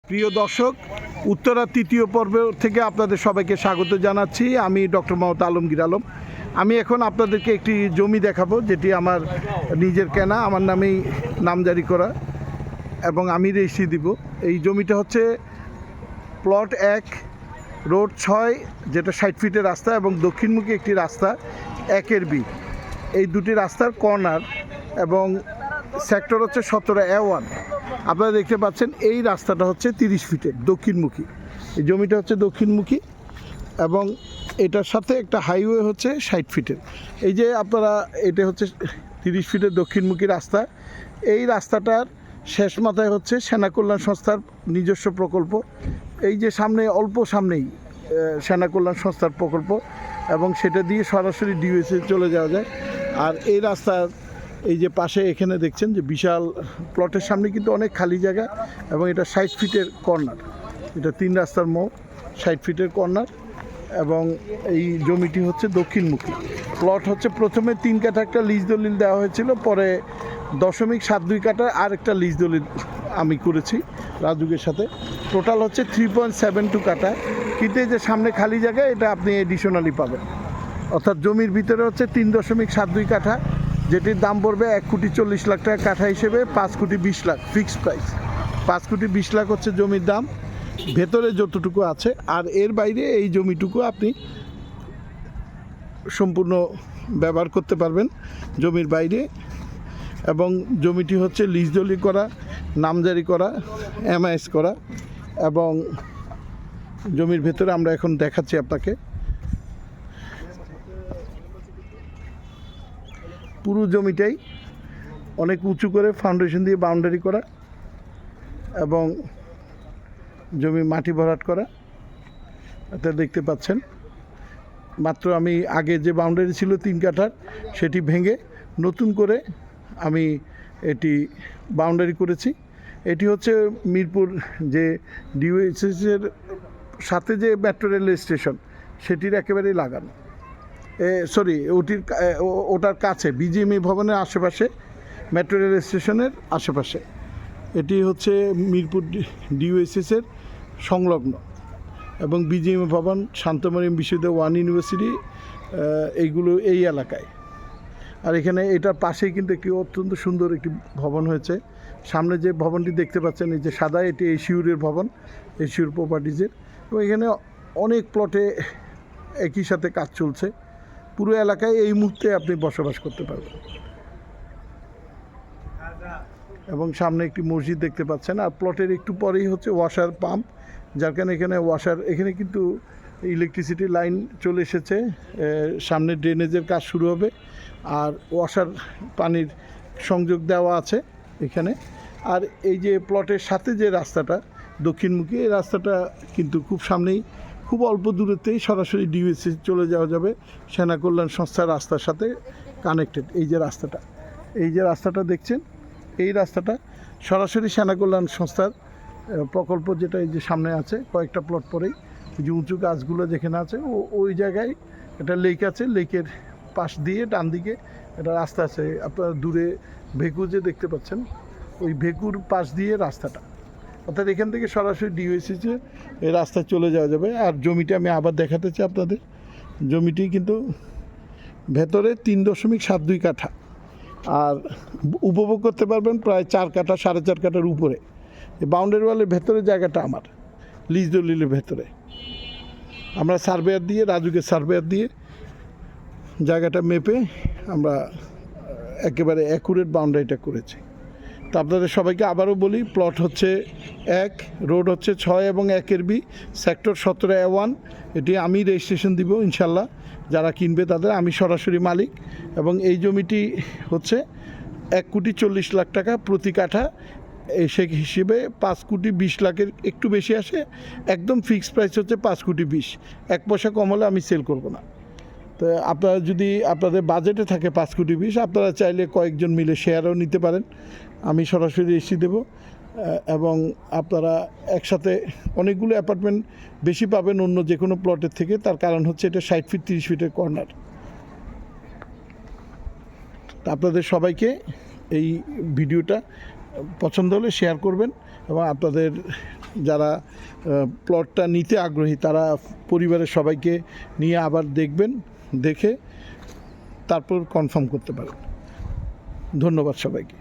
প্রিয় দর্শক, উত্তরা তৃতীয় পর্ব থেকে আপনাদের সবাইকে স্বাগত জানাচ্ছি। আমি ডক্টর মোহাম্মদ আলমগীর আলম। আমি এখন আপনাদেরকে একটি জমি দেখাবো, যেটি আমার নিজের কেনা, আমার নামেই নামজারি করা এবং আমি রেজিস্ট্রি দিব। এই জমিটা হচ্ছে প্লট 1, রোড 6, যেটা 60 ফিটের রাস্তা, এবং দক্ষিণমুখী একটি রাস্তা 1-এর বি। এই দুটি রাস্তার কর্নার, এবং সেক্টর হচ্ছে 17A1। আপনারা দেখতে পাচ্ছেন এই রাস্তাটা হচ্ছে 30 ফিটের দক্ষিণমুখী। এই জমিটা হচ্ছে দক্ষিণমুখী, এবং এটার সাথে একটা হাইওয়ে হচ্ছে 60 ফিটের। এই যে আপনারা, এটা হচ্ছে 30 ফিটের দক্ষিণমুখী রাস্তা। এই রাস্তাটার শেষ মাথায় হচ্ছে সেনা কল্যাণ সংস্থার নিজস্ব প্রকল্প। এই যে সামনে, অল্প সামনেই সেনা কল্যাণ সংস্থার প্রকল্প, এবং সেটা দিয়ে সরাসরি ডিওএসএ চলে যাওয়া যায়। আর এই রাস্তার এই যে পাশে এখানে দেখছেন যে বিশাল প্লটের সামনে কিন্তু অনেক খালি জায়গা, এবং এটা 60 ফিটের কর্নার। এটা 3 রাস্তার মোড়, 60 ফিটের কর্নার, এবং এই জমিটি হচ্ছে দক্ষিণমুখী। প্লট হচ্ছে প্রথমে 3 কাঠা একটা লিজ দলিল দেওয়া হয়েছিল, পরে 0.72 কাঠা আর একটা লিজ দলিল আমি করেছি রাজুকের সাথে। টোটাল হচ্ছে 3.72 কাঠা। কিন্তু এই যে সামনে খালি জায়গা, এটা আপনি এডিশনালি পাবেন। অর্থাৎ জমির ভিতরে হচ্ছে 3.72 কাঠা, যেটির দাম পড়বে 1,40,00,000 টাকা কাঠা হিসেবে। 5,20,00,000 ফিক্সড প্রাইস। 5,20,00,000 হচ্ছে জমির দাম, ভেতরে যতটুকু আছে। আর এর বাইরে এই জমিটুকু আপনি সম্পূর্ণ ব্যবহার করতে পারবেন জমির বাইরে। এবং জমিটি হচ্ছে লিজ দলিল করা, নামজারি করা, এমআইএস করা। এবং জমির ভেতরে আমরা এখন দেখাচ্ছি আপনাকে। পুরো জমিটাই অনেক উঁচু করে ফাউন্ডেশন দিয়ে বাউন্ডারি করা, এবং জমি মাটি ভরাট করা। এটা দেখতে পাচ্ছেন। মাত্র আমি আগে যে বাউন্ডারি ছিল 3 কাঠার, সেটি ভেঙে নতুন করে আমি এটি বাউন্ডারি করেছি। এটি হচ্ছে মিরপুর যে ডিওএইচএসের সাথে যে মেট্রো রেল স্টেশন, সেটির একেবারেই লাগানো। ওটার কাছে বিজিএমই ভবনের আশেপাশে, মেট্রো রেল স্টেশনের আশেপাশে। এটি হচ্ছে মিরপুর ডিওএইচএসের সংলগ্ন, এবং বিজিএমই ভবন, শান্তমরিয়াম বিশ্ববিদ্যালয়, 1 ইউনিভার্সিটি, এইগুলো এই এলাকায়। আর এখানে এটার পাশেই কিন্তু একটি অত্যন্ত সুন্দর একটি ভবন হয়েছে। সামনে যে ভবনটি দেখতে পাচ্ছেন, এই যে সাদা, এটি এশিউরের ভবন, এশিউর প্রপার্টিজের। এবং এখানে অনেক প্লটে একই সাথে কাজ চলছে। পুরো এলাকায় এই মুহূর্তে আপনি বসবাস করতে পারবেন। এবং সামনে একটি মসজিদ দেখতে পাচ্ছেন। আর প্লটের একটু পরেই হচ্ছে ওয়াশার পাম্প, যার কারণে এখানে এখানে কিন্তু ইলেকট্রিসিটি লাইন চলে এসেছে। সামনে ড্রেনেজের কাজ শুরু হবে, আর ওয়াশার পানির সংযোগ দেওয়া আছে এখানে। আর এই যে প্লটের সাথে যে রাস্তাটা দক্ষিণমুখী, এই রাস্তাটা কিন্তু খুব সামনেই, খুব অল্প দূরত্বেই সরাসরি ডিওএসএ চলে যাওয়া যাবে। সেনা কল্যাণ সংস্থার রাস্তার সাথে কানেক্টেড এই যে রাস্তাটা দেখছেন, এই রাস্তাটা সরাসরি সেনা কল্যাণ সংস্থার প্রকল্প, যেটা এই যে সামনে আছে কয়েকটা প্লট পরেই, যে উঁচু গাছগুলো যেখানে আছে, ওই জায়গায় একটা লেক আছে। লেকের পাশ দিয়ে ডান দিকে একটা রাস্তা আছে। আপনারা দূরে ভেকু যে দেখতে পাচ্ছেন, ওই ভেকুর পাশ দিয়ে রাস্তাটা। অর্থাৎ এখান থেকে সরাসরি ডিওএসএসে এই রাস্তায় চলে যাওয়া যাবে। আর জমিটি আমি আবার দেখাতে চাই আপনাদের। জমিটি কিন্তু ভেতরে 3.72 কাঠা, আর উপভোগ করতে পারবেন প্রায় 4 কাঠা, 4.5 কাঠার উপরে। এই বাউন্ডারি ওয়ালের ভেতরে জায়গাটা আমার, লিজ দলিলের ভেতরে। আমরা রাজুকের সার্ভেয়ার দিয়ে জায়গাটা মেপে আমরা একেবারে অ্যাকুরেট বাউন্ডারিটা করেছি। তো আপনাদের সবাইকে আবারও বলি, প্লট হচ্ছে 1, রোড হচ্ছে 6 এবং 1-এর বি, সেক্টর 17A1। এটি আমি রেজিস্ট্রেশন দিব ইনশাল্লাহ। যারা কিনবে তাদের, আমি সরাসরি মালিক। এবং এই জমিটি হচ্ছে 1,40,00,000 টাকা প্রতি কাঠা। সে হিসেবে 5,20,00,000 একটু বেশি আসে। একদম ফিক্সড প্রাইস হচ্ছে 5,20,00,000। 1 পয়সা কম হলে আমি সেল করব না। তো আপনারা যদি আপনাদের বাজেটে থাকে 5,20,00,000, আপনারা চাইলে কয়েকজন মিলে শেয়ারও নিতে পারেন। আমি সরাসরি এসি দেব, এবং আপনারা একসাথে অনেকগুলো অ্যাপার্টমেন্ট বেশি পাবেন অন্য যে কোনো প্লটের থেকে। তার কারণ হচ্ছে এটা 60 ফিট 30 ফিটের কর্নার। আপনাদের সবাইকে এই ভিডিওটা পছন্দ হলে শেয়ার করবেন, এবং আপনাদের যারা প্লটটা নিতে আগ্রহী তারা পরিবারের সবাইকে নিয়ে আবার দেখবেন, দেখে তারপর কনফার্ম করতে পারেন। ধন্যবাদ সবাইকে।